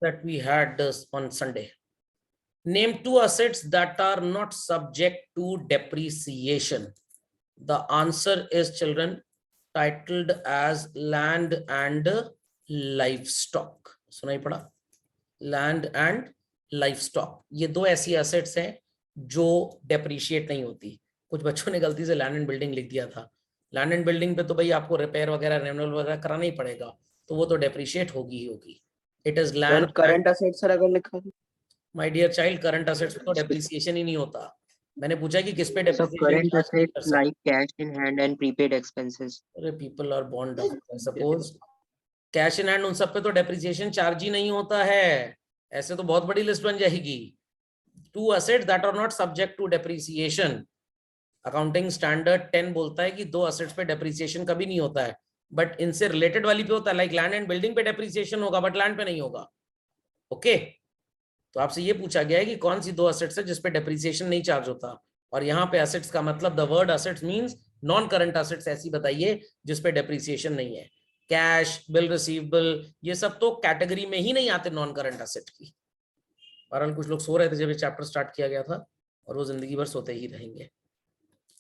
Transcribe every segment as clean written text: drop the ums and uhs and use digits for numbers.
that we had on Sunday. Name two assets that are not subject to depreciation. The answer is, children, titled as land and livestock. सुनाई पड़ा? Land and livestock. ये दो ऐसी assets हैं जो depreciate नहीं होती. कुछ बच्चों ने गलती से land and building लिख दिया था. Land and building पे तो भाई आपको repair वगैरह renewal वगैरह कराना ही पड़ेगा, तो वो तो depreciate होगी ही होगी. It is land. Current assets sir अगर लिखा है. My dear child, current assets में तो depreciation ही नहीं होता. मैंने पूछा कि किस पे depreciation. Current assets like cash in hand and prepaid expenses. अरे people are born dumb. Suppose cash in hand उन सब पे तो depreciation charge ही नहीं होता है. ऐसे तो बहुत बड़ी लिस्ट बन जाएगी. Two assets that are not subject to depreciation. Accounting standard 10 बोलता है कि दो assets पे depreciation कभी नहीं होता है. But इनसे related वाली पे होता है, like land and building पे depreciation होगा, but land पे नहीं होगा. Okay? तो आपसे ये पूछा गया है कि कौन सी दो असेट्स है जिसपे डेप्रिसिएशन नहीं चार्ज होता, और यहाँ पे असेट्स का मतलब the word assets means non current assets ऐसी बताइए जिसपे डेप्रिसिएशन नहीं है. कैश, बिल रिसीवेबल, ये सब तो कैटेगरी में ही नहीं आते नॉन करंट असेट की. बहरहाल कुछ लोग सो रहे थे जब ये चैप्टर स्टार्ट किया गया था, और वो जिंदगी भर सोते ही रहेंगे.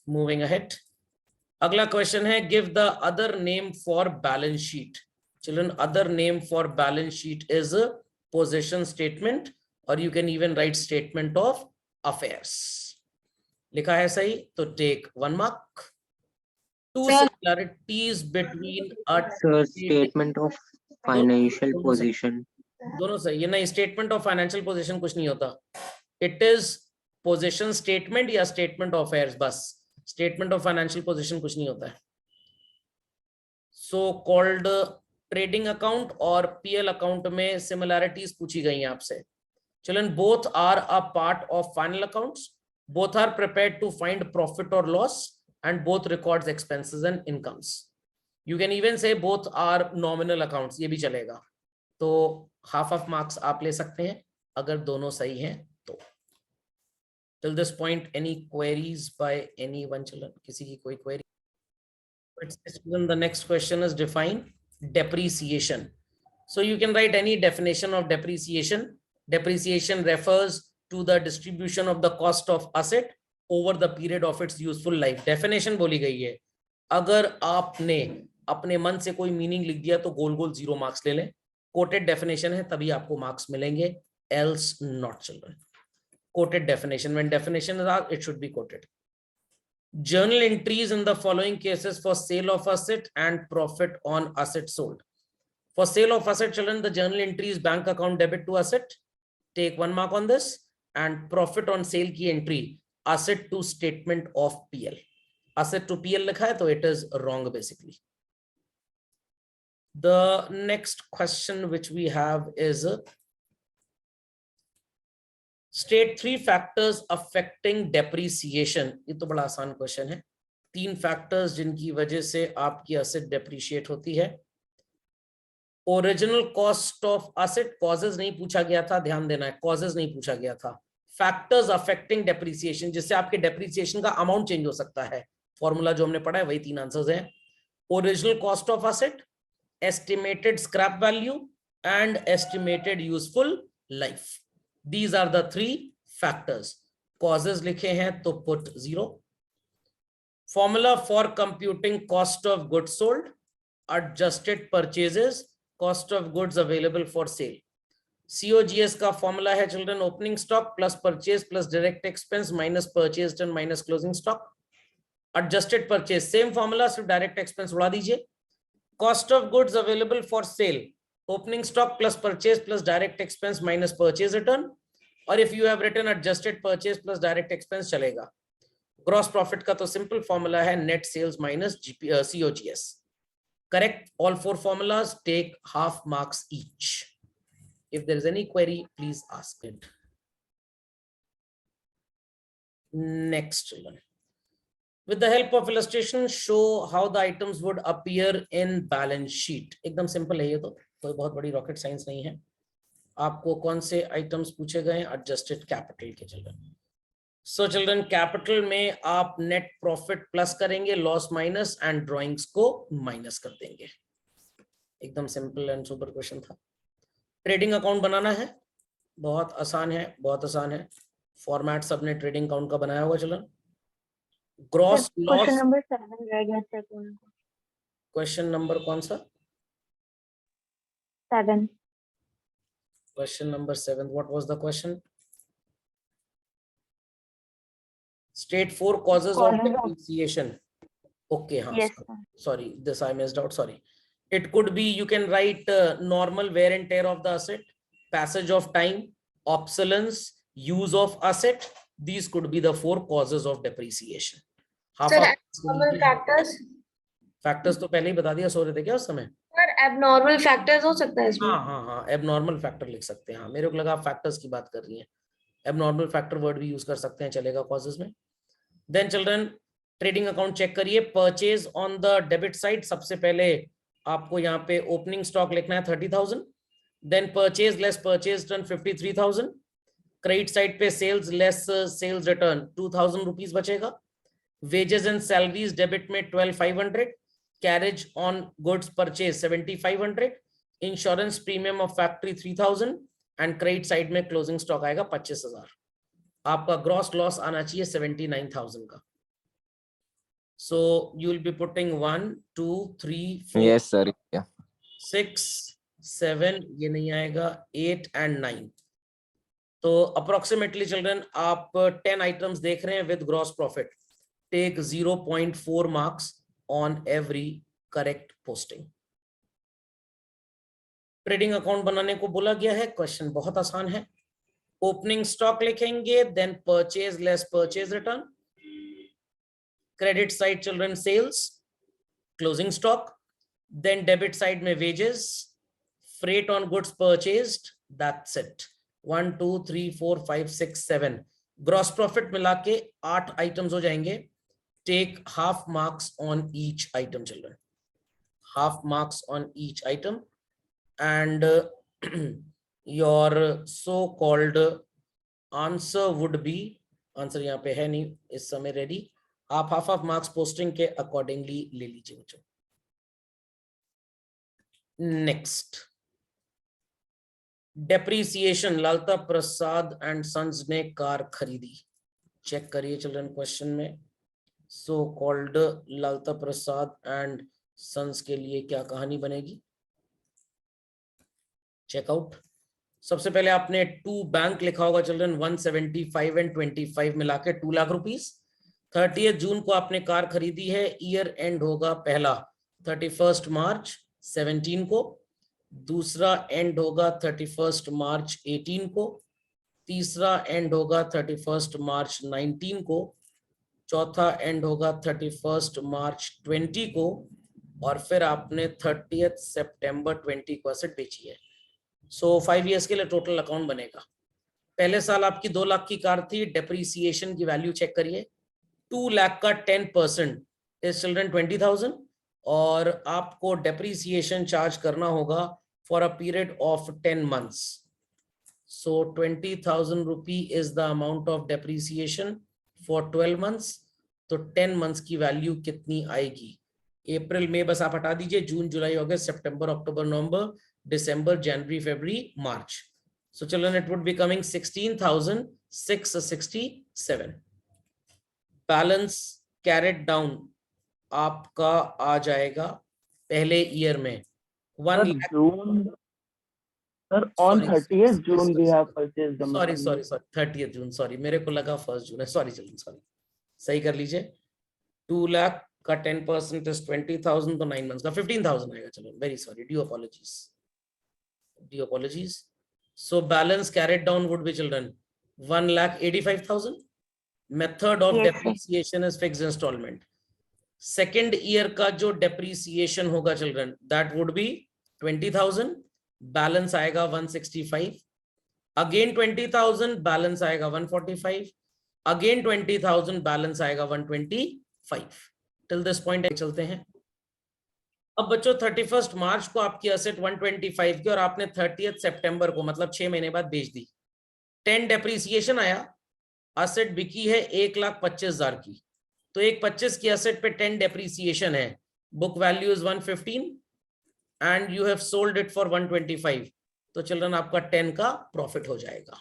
मूविंग अहेड, अगला क्वेश्चन है, give the other name for balance sheet. Children, other name for balance sheet is position statement, और you can even write statement of affairs. लिखा है सही तो take 1 mark. Two similarities between a statement of financial position. दोनों सही. ये नहीं, statement of financial position कुछ नहीं होता. It is position statement या statement of affairs बस. Statement of financial position कुछ नहीं होता है. So called trading account और PL account में similarities पूछी गई हैं आपसे. Children, both are a part of final accounts. Both are prepared to find profit or loss, and both records expenses and incomes. You can even say both are nominal accounts. ये भी चलेगा. तो half of marks आप ले सकते हैं अगर दोनों सही हैं तो. Till this point, any queries by anyone, children? किसी की कोई query? The next question is define depreciation. So you can write any definition of depreciation. Depreciation refers to the distribution of the cost of asset over the period of its useful life. Definition बोली गई है. अगर आपने अपने मन से कोई meaning लिख दिया तो गोल गोल 0 मार्क्स ले लें. कोटेड डेफिनेशन है तभी आपको मार्क्स मिलेंगे, else not, children. Quoted definition. When definition is asked, it should be quoted. Journal entries in the following cases for sale of asset and profit on asset sold. For sale of asset, children, the journal entry is bank account debit to asset. Take 1 mark on this. And profit on sale की entry, asset to statement of PL. Asset to PL लिखा है तो it is wrong basically. The next question which we have is state 3 factors affecting depreciation. ये तो बड़ा आसान question है. 3 factors जिनकी वजह से आपकी asset depreciate होती है. Original cost of asset, causes नहीं पूछा गया था, ध्यान देना है, कॉजेज नहीं पूछा गया था. फैक्टर्स अफेक्टिंग डेप्रिसिएशन, जिससे आपके डेप्रिसिएशन का अमाउंट चेंज हो सकता है. फॉर्मूला जो हमने पढ़ा है वही 3 आंसर्स हैं. Original cost of asset, estimated scrap value and estimated useful life. These are the 3 factors. Causes लिखे हैं तो put 0. Formula for computing cost of goods sold, adjusted purchases, cost of goods available for sale. COGS का formula है children, opening stock plus purchase plus direct expense minus purchase and minus closing stock. Adjusted purchase same formula, सिर्फ direct expense उड़ा दीजिए. Cost of goods available for sale, opening stock plus purchase plus direct expense minus purchase return, और if you have written adjusted purchase plus direct expense चलेगा. Gross profit का तो simple formula है net sales minus COGS. Correct all 4 formulas, take half marks each. If there is any query, please ask it. Next, with the help of illustration, show how the items would appear in balance sheet. एकदम simple है ये तो, कोई बहुत बड़ी rocket science नहीं है. आपको कौन से आइटम्स पूछे गए हैं? एडजस्टेड कैपिटल के. चिल्ड्रन, सो चिल्ड्रन, कैपिटल में आप नेट प्रॉफिट प्लस करेंगे, लॉस माइनस, एंड ड्राइंग्स को माइनस कर देंगे. एकदम सिंपल एंड सुपर क्वेश्चन था. ट्रेडिंग अकाउंट बनाना है, बहुत आसान है, बहुत आसान है। फॉर्मेट सबने ट्रेडिंग अकाउंट का बनाया होगा। चलो, ग्रॉस क्वेश्चन लॉस। नंबर 7 रह गया सेकंड। क्वेश्चन नंबर कौन सा? 7। Question number 7, what was the question? State 4 causes of Causes of depreciation. Okay, हाँ, yes sir. sorry, this I missed out, sorry. It could be, you can write normal wear and tear of the asset, passage of time, obsolescence, use of asset. These could be the 4 causes of depreciation. Sir, abnormal factors. Factors तो पहले ही बता दिया, सो रहे थे क्या उस समय? Sir, abnormal factors हो सकता है इसमें? हाँ हाँ हाँ, एबनॉर्मल फैक्टर लिख सकते हैं। हाँ, मेरे को लगा आप फैक्टर्स की बात कर रही हैं। एबनॉर्मल फैक्टर वर्ड भी यूज कर सकते हैं, चलेगा कॉजेस में। Then children, trading account check करिए। Purchase on the debit side, सबसे पहले आपको यहाँ पे ओपनिंग स्टॉक लिखना है 30,000। Then purchase less purchase return 53,000। Credit side पे sales less sales return 2,000 rupees बचेगा। वेजेस एंड सैलरीज डेबिट में 12,500। Carriage on goods purchase 7,500। Insurance premium of factory 3,000 and credit side में क्लोजिंग स्टॉक आएगा 25,000। आपका gross loss आना चाहिए 79,000 का। So you will be putting 1 2 3 4 Yes, sir. Yeah. 6 7, ये नहीं आएगा, 8 and 9। तो अप्रोक्सीमेटली चिल्ड्रन आप 10 आइटम्स देख रहे हैं with gross profit. Take 0.4 marks on every correct posting. Trading account बनाने को बोला गया है, क्वेश्चन बहुत आसान है। ओपनिंग स्टॉक लिखेंगे, then purchase less purchase return, credit side children sales, closing stock, then debit side में wages, freight on goods purchased, that's it. 1 2 3 4 5 6 7 gross profit मिला के 8 आइटम्स हो जाएंगे। Take half marks on each item children, half marks on each item, and your so called answer would be, answer यहाँ पे है नहीं इस समय रेडी, आप हाफ मार्क्स पोस्टिंग के अकॉर्डिंगली ले लीजिए बच्चों। Next, depreciation. Lalta Prasad and sons ने कार खरीदी। चेक करिए चिल्ड्रन क्वेश्चन में, so called Lalta Prasad and sons के लिए क्या कहानी बनेगी। चेकआउट। सबसे पहले आपने टू बैंक लिखा होगा चिल्ड्रन, 175 एंड 25 मिला के 2 लाख रुपीस। 30 जून को आपने कार खरीदी है, ईयर एंड होगा पहला 31 मार्च 17 को, दूसरा एंड होगा 31 मार्च 18 को, तीसरा एंड होगा 31 मार्च 19 को, चौथा एंड होगा 31 मार्च 20 को, और फिर आपने 30 सितंबर 20 को एसेट बेची है। सो 5 इयर्स के लिए टोटल अकाउंट बनेगा। पहले साल आपकी 2 लाख की कार थी, डेप्रीसिएशन की वैल्यू चेक करिए। 2 लाख का 10% इज चिल्ड्रन 20,000, और आपको डेप्रीसिएशन चार्ज करना होगा for a period of 10 months. So 20,000 rupee is the amount of depreciation for 12 months. तो 10 मंथ्स की वैल्यू कितनी आएगी? अप्रैल मई बस आप हटा दीजिए, जून जुलाई अगस्त सितंबर अक्टूबर नवंबर December, January, February, March. So children, it would be coming 16,667. Balance carried down आपका आ जाएगा पहले ईयर में 1 lakh. June, sir, on 30th June we have purchased the sorry machine. 30th June, sorry, मेरे को लगा 1 जून है, सॉरी children, सॉरी, सही कर लीजिए। 2 लाख का 10% is 20,000, तो 9 months का 15,000 आएगा। चलो, very sorry, due apologies. So balance carried down would be children 1,85,000. Method of Yes, depreciation is fixed installment. Second year का जो depreciation होगा children, that would be 20,000. Balance आएगा 165. Again 20,000, balance आएगा 145. Again 20,000, balance आएगा 125. Till this point चलते हैं। अब बच्चों 31 मार्च को आपकी एसेट 125 की, और आपने 30 सितंबर को मतलब 6 महीने बाद बेच दी। 10 डेप्रीसिएशन आया, एसेट बिकी है 1,25,000 की, तो 1,25 की एसेट पे 10 डेप्रीसिएशन है, book value is 115 and you have sold it for 125। तो चिल्ड्रन आपका 10 का प्रॉफिट हो जाएगा।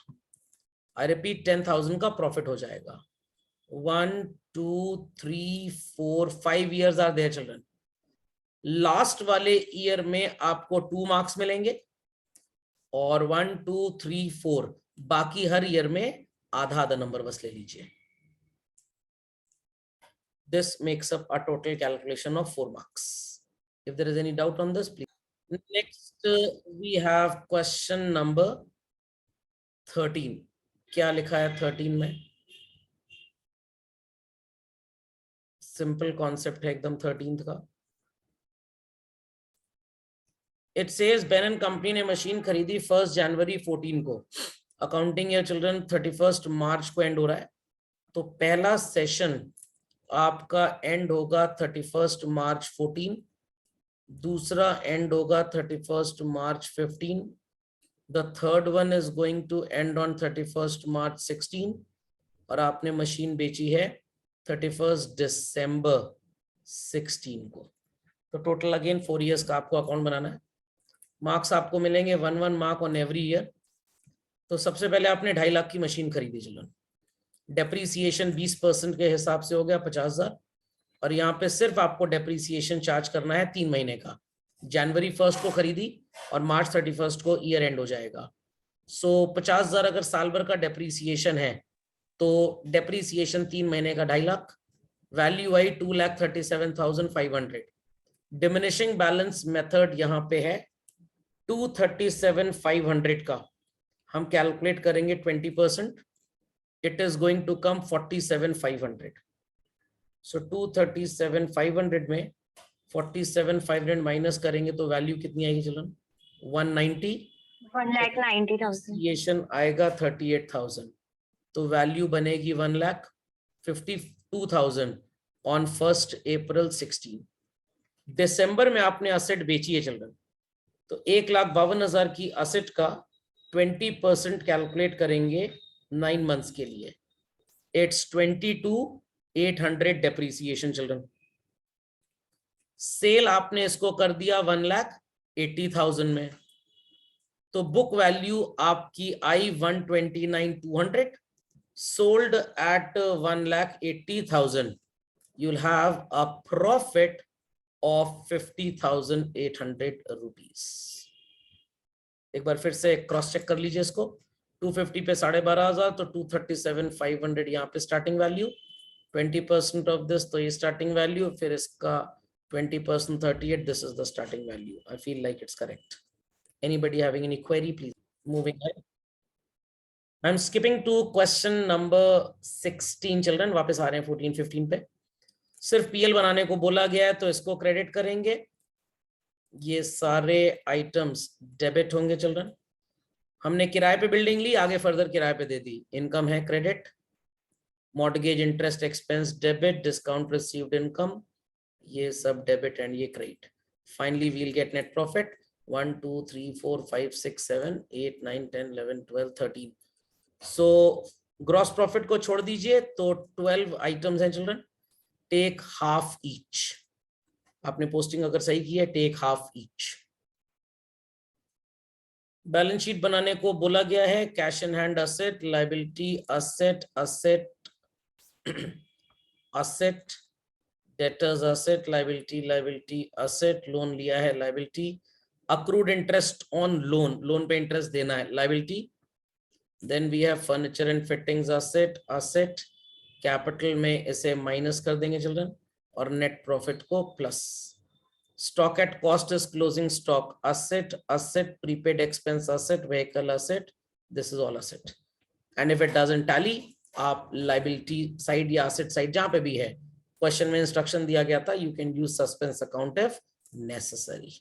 आई रिपीट 10,000 का प्रॉफिट हो जाएगा। 1 2 3 4 5 years are there children. Last वाले ईयर में आपको 2 मार्क्स मिलेंगे और 1 2 3 4 बाकी हर ईयर में आधा आधा नंबर बस ले लीजिए। This makes up a total calculation of 4 marks. If there is any doubt on this, please. Next, we have question number 13. क्या लिखा है 13 में? Simple concept है एकदम 13th का। It says Ben and Company ने मशीन खरीदी 1 जनवरी 14 को। अकाउंटिंग ईयर चिल्ड्रन 31 मार्च को एंड हो रहा है, तो पहला सेशन आपका एंड होगा 31 मार्च 14, दूसरा एंड होगा 31 मार्च 15, the third one is going to end on 31 March 16 और आपने मशीन बेची है 31 दिसंबर 16 को। तो टोटल अगेन 4 years का आपको अकाउंट बनाना है। मार्क्स आपको मिलेंगे 1 मार्क ऑन एवरी ईयर। तो सबसे पहले आपने 2.5 लाख की मशीन खरीदी चिल्ड्रन। डेप्रीसिएशन 20% के हिसाब से हो गया 50,000 और यहाँ पे सिर्फ आपको डेप्रीसिएशन चार्ज करना है 3 महीने का। जनवरी 1 को खरीदी और मार्च 31 को ईयर एंड हो जाएगा। सो 50,000 अगर साल भर का डेप्रीसिएशन है तो डेप्रीसिएशन 3 महीने का 2.5 लाख, वैल्यू आई 2,37,500। डिमिनिशिंग बैलेंस मेथड यहाँ पे है 237,500 का हम कैलकुलेट करेंगे 20%, it is going to come 47,500. So 237,500 में 47,500 माइनस करेंगे तो वैल्यू कितनी आएगी चिल्ड्रन? 190। 1,90,000। ये आएगा 38,000, तो वैल्यू बनेगी 1,52,000 ऑन 1 अप्रैल 16। दिसंबर में आपने असेट बेची है चिल्ड्रन, तो 1,52,000 की असेट का 20% कैलकुलेट करेंगे 9 months के लिए। It's 22,800 depreciation children. सेल आपने इसको कर दिया 1,80,000 में, तो बुक वैल्यू आपकी आई 129,200, sold at 1,80,000, you'll have a profit of 50,800 rupees। एक बार फिर से क्रॉस चेक कर लीजिए इसको। 250 पे 12,500 तो 237,500 यहाँ पे स्टार्टिंग वैल्यू, 20% ऑफ दिस तो ये स्टार्टिंग वैल्यू, फिर इसका 20% 38, this is the starting value. I feel like it's correct. Anybody having any query please? Moving ahead. I am skipping to question number 16 children. वापस आ रहे हैं 14 15 पे। सिर्फ पीएल बनाने को बोला गया है तो इसको क्रेडिट करेंगे। ये सारे आइटम्स डेबिट होंगे चिल्ड्रन। हमने किराए पे बिल्डिंग ली, आगे फर्दर किराए पे दे दी, इनकम है credit. Mortgage interest expense debit, discount received income, ये सब डेबिट एंड ये credit. Finally we'll get net profit 1 2 3 4 5 6 7 8 9 10 11 12 13। So gross profit को छोड़ दीजिए तो 12 आइटम्स हैं चिल्ड्रन। Take half each. आपने पोस्टिंग अगर सही की है, take half each. Balance sheet बनाने को बोला गया है। Cash in hand asset, liability asset, asset asset, debtors asset, liability liability asset, loan लिया है liability, accrued interest on loan, loan पे इंटरेस्ट देना है liability. Then we have furniture and fittings asset, asset, capital में इसे minus कर देंगे children और नेट प्रॉफिट को plus. Stock at cost is closing stock, asset, asset, prepaid expense asset, vehicle asset, this is all asset. And if it doesn't tally, आप liability side या asset side जहाँ पे भी है, क्वेश्चन में instruction दिया गया था, you can use suspense account if necessary.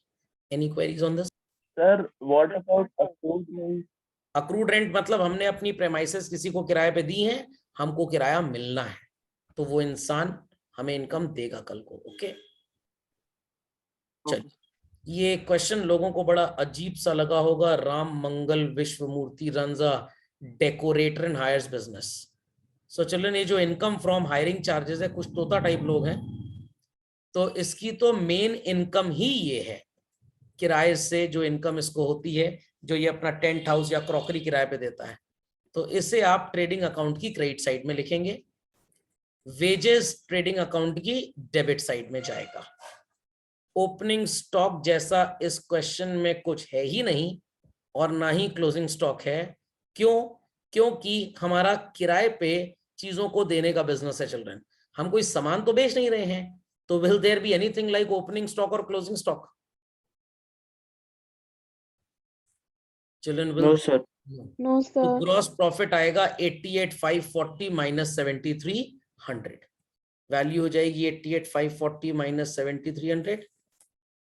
Any queries on this? Sir, what about accrued rent? Accrued rent मतलब हमने अपनी premises किसी को किराए पे दी है, हमको किराया मिलना है, तो वो इंसान हमें इनकम देगा कल को। ओके चलिए, ये क्वेश्चन लोगों को बड़ा अजीब सा लगा होगा। Ram Mangal Vishwamurti Ranja decorator and hirers business. So children, ये जो इनकम फ्रॉम हायरिंग चार्जेस है, कुछ तोता टाइप लोग हैं, तो इसकी तो मेन इनकम ही ये है किराए से जो इनकम इसको होती है, जो ये अपना टेंट हाउस या क्रॉकरी किराए पे देता है, तो इसे आप ट्रेडिंग अकाउंट की क्रेडिट साइड में लिखेंगे। वेजेस ट्रेडिंग अकाउंट की डेबिट साइड में जाएगा। ओपनिंग स्टॉक जैसा इस क्वेश्चन में कुछ है ही नहीं और ना ही क्लोजिंग स्टॉक है। क्यों? क्योंकि हमारा किराए पे चीजों को देने का बिजनेस है चिल्ड्रन, हम कोई सामान तो बेच नहीं रहे हैं। तो will there be anything like opening stock और closing stock? Children No, sir. No, तो sir. ग्रॉस प्रॉफिट आएगा 88,540 माइनस 7,300। वैल्यू हो जाएगी 88,540 माइनस 7,300,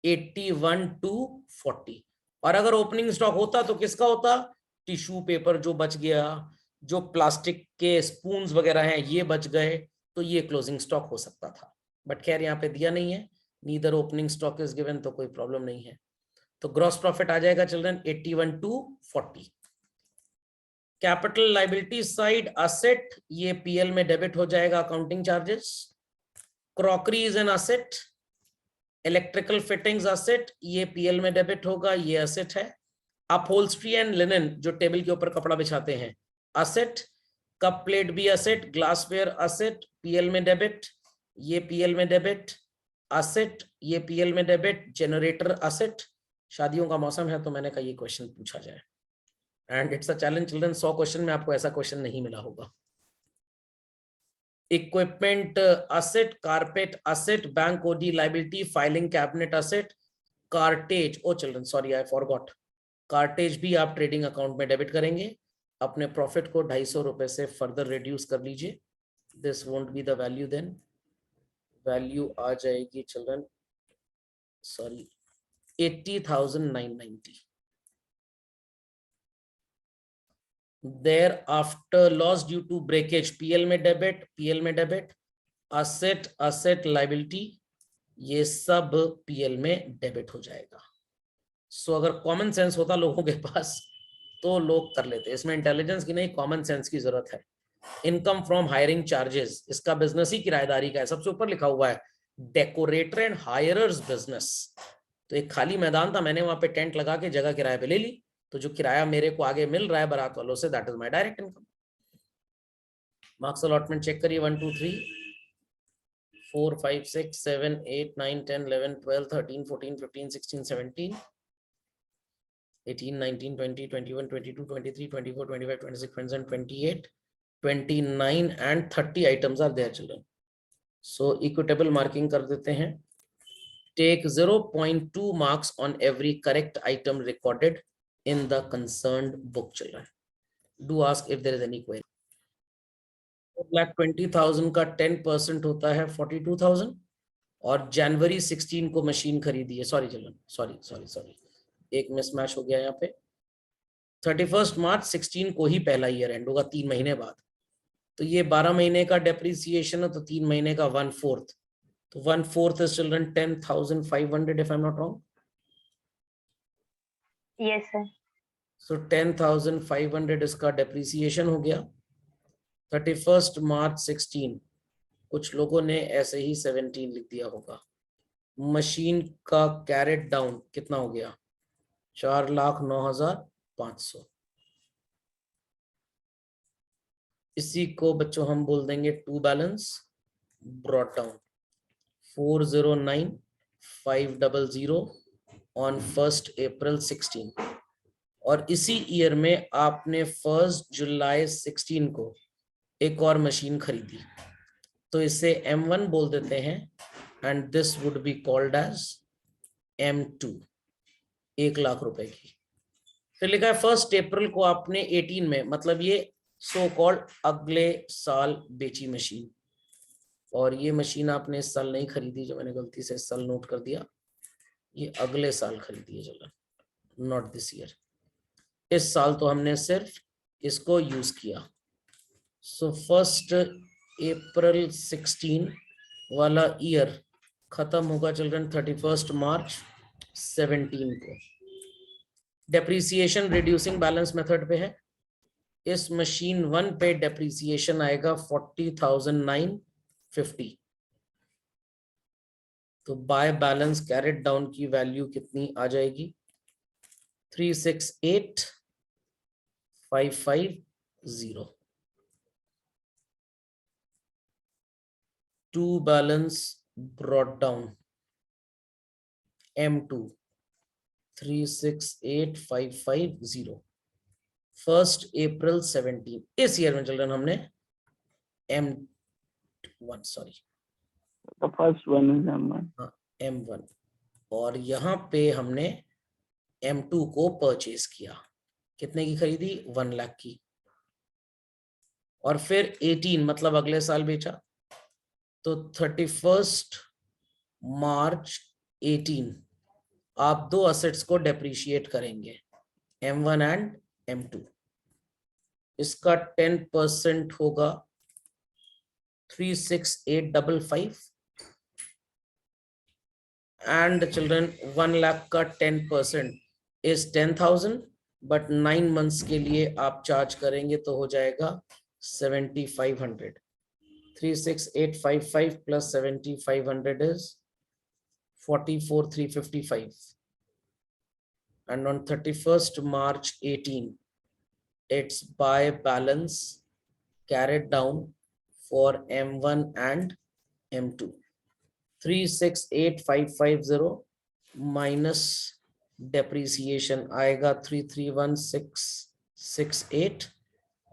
81,240। और अगर ओपनिंग स्टॉक होता तो किसका होता? टिश्यू पेपर जो बच गया, जो प्लास्टिक के स्पून्स वगैरह हैं ये बच गए, तो ये क्लोजिंग स्टॉक हो सकता था। बट खैर यहाँ पे दिया नहीं है, neither opening stock is given, तो कोई प्रॉब्लम नहीं है। तो ग्रॉस प्रॉफिट आ जाएगा children 81,240। Capital liability side asset, ये पीएल में डेबिट हो जाएगा, accounting charges. Crockery is an asset, electrical fittings asset, ये पीएल में डेबिट होगा, ये असेट है। अपहोल्स्ट्री एंड लिनन, जो टेबल के ऊपर कपड़ा बिछाते हैं, असेट। कप प्लेट भी असेट, ग्लासवेयर असेट, पीएल में डेबिट, ये पीएल में डेबिट, असेट, ये पीएल में डेबिट। जनरेटर असेट, शादियों का मौसम है तो मैंने कहा ये क्वेश्चन पूछा जाए, and it's a challenge children, 100 question में आपको ऐसा क्वेश्चन नहीं मिला होगा। Equipment asset, carpet asset, bank OD liability, filing cabinet asset, cartage, oh children sorry I forgot, cartage भी आप ट्रेडिंग अकाउंट में डेबिट करेंगे। अपने प्रॉफिट को 250 रुपए से फर्दर रिड्यूस कर लीजिए, this won't be the value, then value आ जाएगी children sorry 80,990। Thereafter loss due to breakage, PL में डेबिट, पीएल में डेबिट, असेट, असेट लाइबिलिटी, ये सब पीएल में डेबिट हो जाएगा। सो अगर कॉमन सेंस होता लोगों के पास तो लोग कर लेते, इसमें इंटेलिजेंस की नहीं कॉमन सेंस की जरूरत है। इनकम फ्रॉम हायरिंग चार्जेस, इसका बिजनेस ही किराएदारी का है, सबसे ऊपर लिखा हुआ है डेकोरेटर एंड हायरर्स बिजनेस। तो एक खाली मैदान था, मैंने वहां पे टेंट लगा के जगह किराए पे ले ली, तो जो किराया मेरे को आगे मिल रहा है बारात वालों से, that is my direct income. Marks allotment check करिए, 1 2 3 4 5 6 7 8 9 10 11 12 13 14 15 16 17 18 19 20 21 22 23 24 25 26 27 28 29 and 30 items are there children. So equitable marking कर देते हैं। Take 0.2 marks on every correct item recorded in the concerned book children. Do ask if there is any query. 4,20,000 का 10% होता है 42,000, और जनवरी 16 को machine खरीदी है, सॉरी चिल्ड्रन सॉरी एक मिसमैच हो गया यहाँ पे। 31 मार्च 16 को ही पहला ईयर एंड होगा, 3 महीने बाद, तो ये 12 महीने का डेप्रिसिएशन है, तो 3 महीने का 1/4, तो 1/4 is children 10,500 if I am not wrong. Yes, sir. सो 10,500 इसका डेप्रिसिएशन हो गया। 31 मार्च 16, कुछ लोगों ने ऐसे ही 17 लिख दिया होगा। मशीन का कैरेट डाउन कितना हो गया? 4,09,500। इसी को बच्चों हम बोल देंगे to balance brought down 409,500 on 1 April 16, और इसी ईयर में आपने 1 जुलाई 16 को एक और मशीन खरीदी, तो इसे M1 बोल देते हैं, and this would be called as M2, 1 lakh रुपए की। फिर लिखा है 1 अप्रैल को आपने 18 में, मतलब ये सो कॉल्ड अगले साल बेची मशीन, और ये मशीन आपने इस साल नहीं खरीदी, जो मैंने गलती से इस साल नोट कर दिया, ये अगले साल खरीदी है चलो, नॉट दिस ईयर। इस साल तो हमने सिर्फ इसको यूज किया। सो 1 अप्रैल 16 वाला ईयर खत्म होगा चिल्ड्रन 31 मार्च 17 को। डेप्रीसिएशन रिड्यूसिंग बैलेंस मेथड पे है। इस मशीन 1 पे डेप्रीसिएशन आएगा 40,950, तो बाय बैलेंस कैरेट डाउन की वैल्यू कितनी आ जाएगी? 368,550. To balance brought down M2 368,550. 1st April 17. इस ईयर में चिल्ड्रन हमने M1 sorry The first one is M1. M1 और यहाँ पे हमने M2 को परचेज किया. कितने की खरीदी? 1 लाख की. और फिर 18 मतलब अगले साल बेचा. तो 31 मार्च 18 आप दो असेट्स को डेप्रिशिएट करेंगे, M1 एंड M2. इसका 10% होगा 36855 एंड चिल्ड्रन 1 लाख का 10% इज 10,000 बट 9 मंथ्स के लिए आप चार्ज करेंगे तो हो जाएगा 7,500. 36855 plus 7,500 is 44,355. And on 31st March 18, it's by balance carried down for M1 and M2. 368,550 minus depreciation आएगा 331,668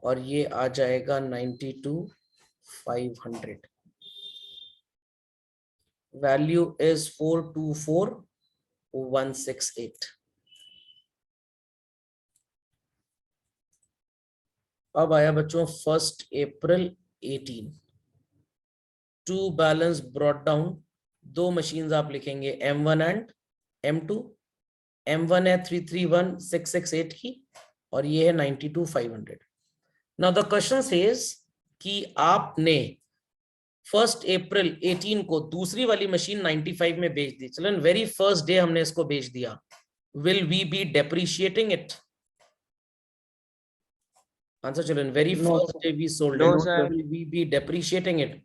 और ये आ जाएगा 92,500. Value is 424,168. अब आया बच्चों 1st April 18. To balance brought down. दो मशीन्स आप लिखेंगे M1 एंड M2. M1 है 331,668 की और ये है 92,500. नाउ द क्वेश्चन सेज कि आपने 1st April 18 को दूसरी वाली मशीन 95 में बेच दी. चलन वेरी फर्स्ट डे हमने इसको बेच दिया. Will we be depreciating it? Answer children, very first day we sold No, it. sir. Will we be depreciating it?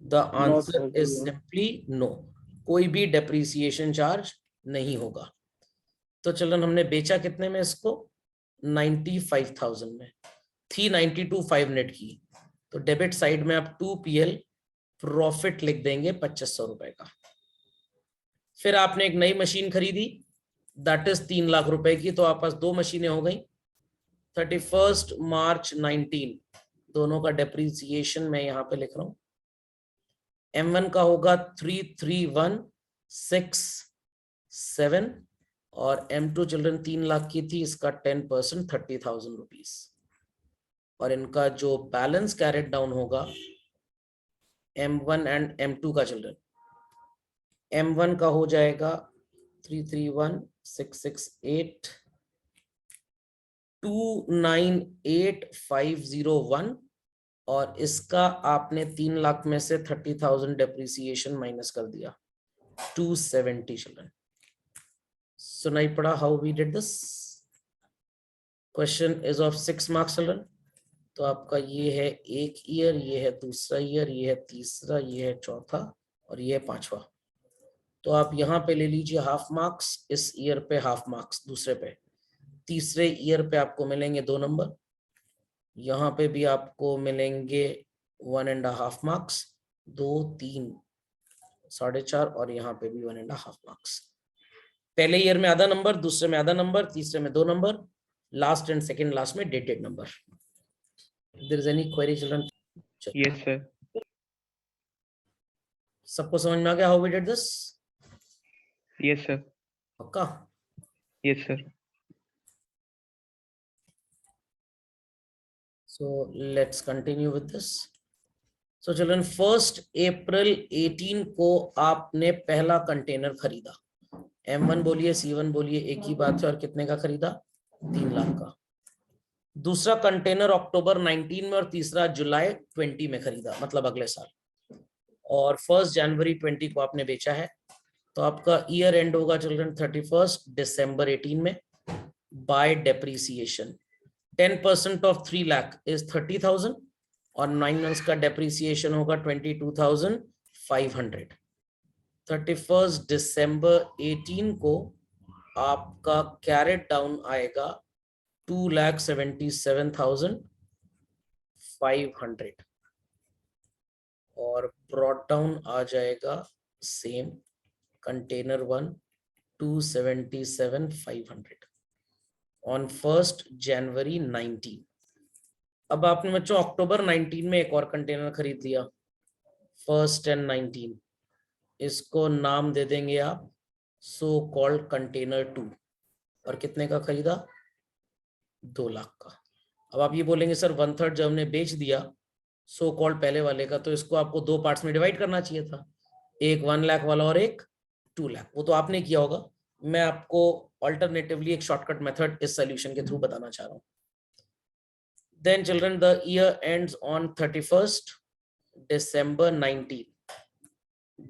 The answer sir, is no. simply no. कोई भी depreciation charge नहीं होगा. तो children हमने बेचा कितने में इसको? 95,000 में. थी 92,500 नेट की. तो डेबिट साइड में आप 2PL प्रॉफिट लिख देंगे 2,500 रुपए का. फिर आपने एक नई मशीन खरीदी, दैट इज 3 लाख रुपए की. तो आप पास दो मशीनें हो गई. 31st March 19 दोनों का डेप्रिसिएशन मैं यहां पे लिख रहा हूं. M1 का होगा 331,667 और M2 चिल्ड्रन 3 लाख की थी, इसका 10% 30,000 रुपीज. और इनका जो बैलेंस कैरेट डाउन होगा M1 एंड M2 का चिल्ड्रन, M1 का हो जाएगा 331,668 298,501 और इसका आपने 3 लाख में से 30,000 डेप्रिसिएशन माइनस कर दिया, 270 चिल्ड्रन. सुनाई पड़ा how we did this? Question is of 6 marks children. तो आपका ये है एक ईयर, ये है दूसरा ईयर, ये है तीसरा, ये है चौथा और ये है पांचवा. तो आप यहाँ पे ले लीजिए हाफ मार्क्स, इस ईयर पे हाफ मार्क्स, दूसरे पे. तीसरे ईयर पे आपको मिलेंगे 2 नंबर, यहाँ पे भी आपको मिलेंगे 1.5 मार्क्स, 2, 3, 4.5 और यहाँ पे भी 1.5 मार्क्स. पहले ईयर में आधा नंबर, दूसरे में आधा नंबर, तीसरे में 2 number, last and second last में dated number. There is any query children? Yes, sir. सबको समझ में आ गया how we did this? Yes, sir. पक्का? Yes, sir. So let's continue with this. So children, 1st April 18 को आपने पहला कंटेनर खरीदा. M1 बोलिए, C1 बोलिए, एक ही बात है. और कितने का खरीदा? 3 लाख का. दूसरा कंटेनर अक्टूबर 19 में और तीसरा जुलाई 20 में खरीदा, मतलब अगले साल. और 1 जनवरी 20 को आपने बेचा है. तो आपका ईयर एंड होगा चिल्ड्रन 31 दिसंबर 18 में bye depreciation. 10% of 3 lakh is 30,000 और 9 मंथ्स का डेप्रिसिएशन होगा 22,500. 31 दिसंबर 18 को आपका कैरेट डाउन आएगा 2,77,500 और ब्रॉट डाउन आ जाएगा सेम कंटेनर 1 277,500 ऑन 1 जनवरी 19। अब आपने बच्चों अक्टूबर 19 में एक और कंटेनर खरीद लिया 1 and 19, इसको नाम दे देंगे आप सो कॉल्ड कंटेनर 2 और कितने का खरीदा 2 लाख का। अब आप ये बोलेंगे सर 1/3 जब हमने बेच दिया सो कॉल्ड पहले वाले का तो इसको आपको 2 पार्ट्स में डिवाइड करना चाहिए था, एक 1 लाख वाला और एक 2 लाख। वो तो आपने किया होगा, मैं आपको ऑल्टरनेटिवली एक शॉर्टकट मेथड इस सॉल्यूशन के थ्रू बताना चाह रहा हूँ। Then children, the year ends on 31st December 19.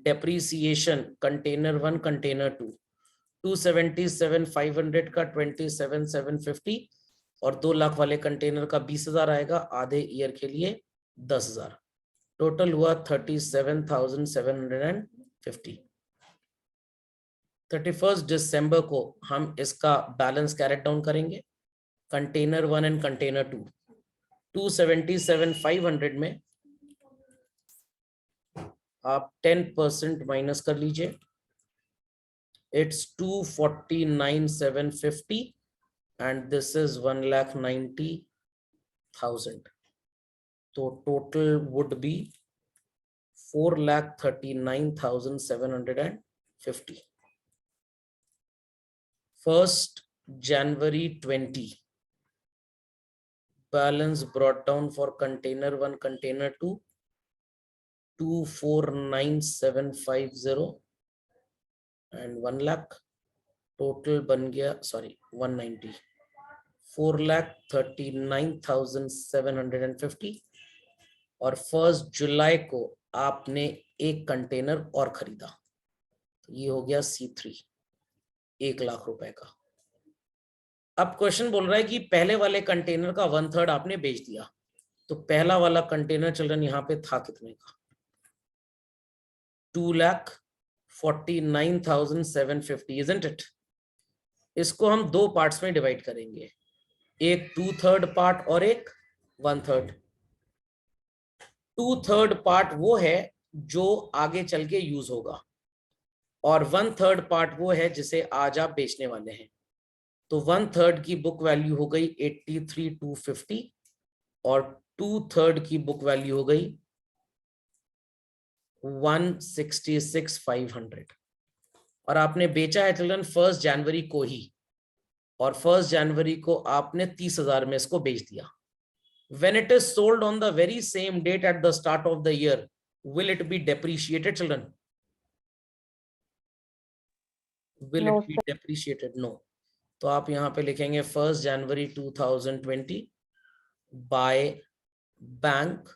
Depreciation container 1 container 2 277,500 का 27,750 और 2 लाख वाले कंटेनर का 20,000 आएगा आधे ईयर के लिए 10,000, टोटल हुआ 37,750। 31 दिसंबर को हम इसका बैलेंस कैरेट डाउन करेंगे कंटेनर 1 एंड कंटेनर 2 277,500 में आप 10% माइनस कर लीजिए, इट्स 249,750 एंड दिस इज 1,90,000, तो total would be 4,39,750। 1 January 20 balance brought down for container 1 container 2 249,750 and 1 lakh, total बन गया 190, 4,39,750 और 1 जुलाई को आपने एक कंटेनर और खरीदा तो ये हो गया C3 1 लाख रुपए का। अब क्वेश्चन बोल रहा है कि पहले वाले कंटेनर का 1/3 आपने बेच दिया, तो पहला वाला कंटेनर चिल्ड्रन यहाँ पे था कितने का 2,49,750, isn't it? इसको हम 2 पार्ट्स में डिवाइड करेंगे, एक 2/3 पार्ट और एक 1/3। 2/3 पार्ट वो है जो आगे चल के यूज होगा और 1/3 पार्ट वो है जिसे आज आप बेचने वाले हैं। तो 1/3 की बुक वैल्यू हो गई 83,250 और 2/3 की बुक वैल्यू हो गई 166,500 और आपने बेचा है चिल्ड्रन 1 जनवरी को ही और 1 जनवरी को आपने 30,000 में इसको बेच दिया। When it is sold on the very same date at the start of the year, will it be depreciated, children? Will No, it be depreciated? No. तो आप यहाँ पे लिखेंगे 1 जनवरी 2020 by bank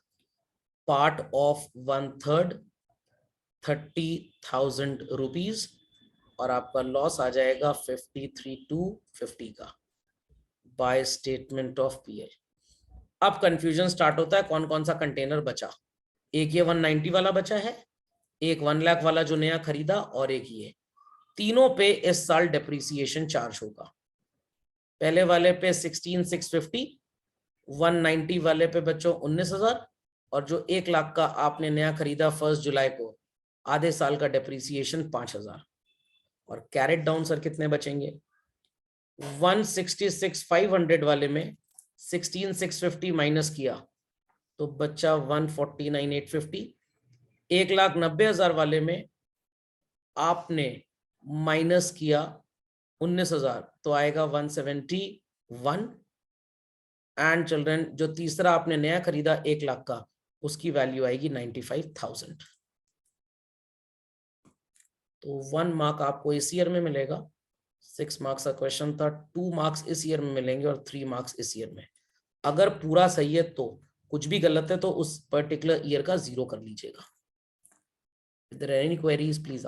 part of 1/3 30,000 rupees और आपका loss आ जाएगा 53,250 का by statement of PL. अब कंफ्यूजन स्टार्ट होता है कौन कौन सा कंटेनर बचा, एक ये 190 वाला बचा है, एक 1 लाख वाला जो नया खरीदा और एक ये, तीनों पे इस साल डेप्रिसिएशन चार्ज होगा। पहले वाले पे 16,650, 190 वाले पे बच्चों 19,000 और जो 1 लाख का आपने नया खरीदा 1 जुलाई को आधे साल का डेप्रिसिएशन 5,000 और कैरेट डाउन सर कितने बचेंगे 166,500 वाले में 16,650 माइनस किया तो बच्चा 149,850। 1,90,000 वाले में आपने माइनस किया 19,000 तो आएगा 171 एंड चिल्ड्रन जो तीसरा आपने नया खरीदा 1 लाख का उसकी वैल्यू आएगी 95,000। तो 1 मार्क आपको इस ईयर में मिलेगा, 6 मार्क्स का क्वेश्चन था, 2 मार्क्स इस ईयर में मिलेंगे और 3 मार्क्स इस ईयर में। अगर पूरा सही है तो, कुछ भी गलत है तो उस पर्टिकुलर ईयर का 0 कर लीजिएगा। If there are any queries, please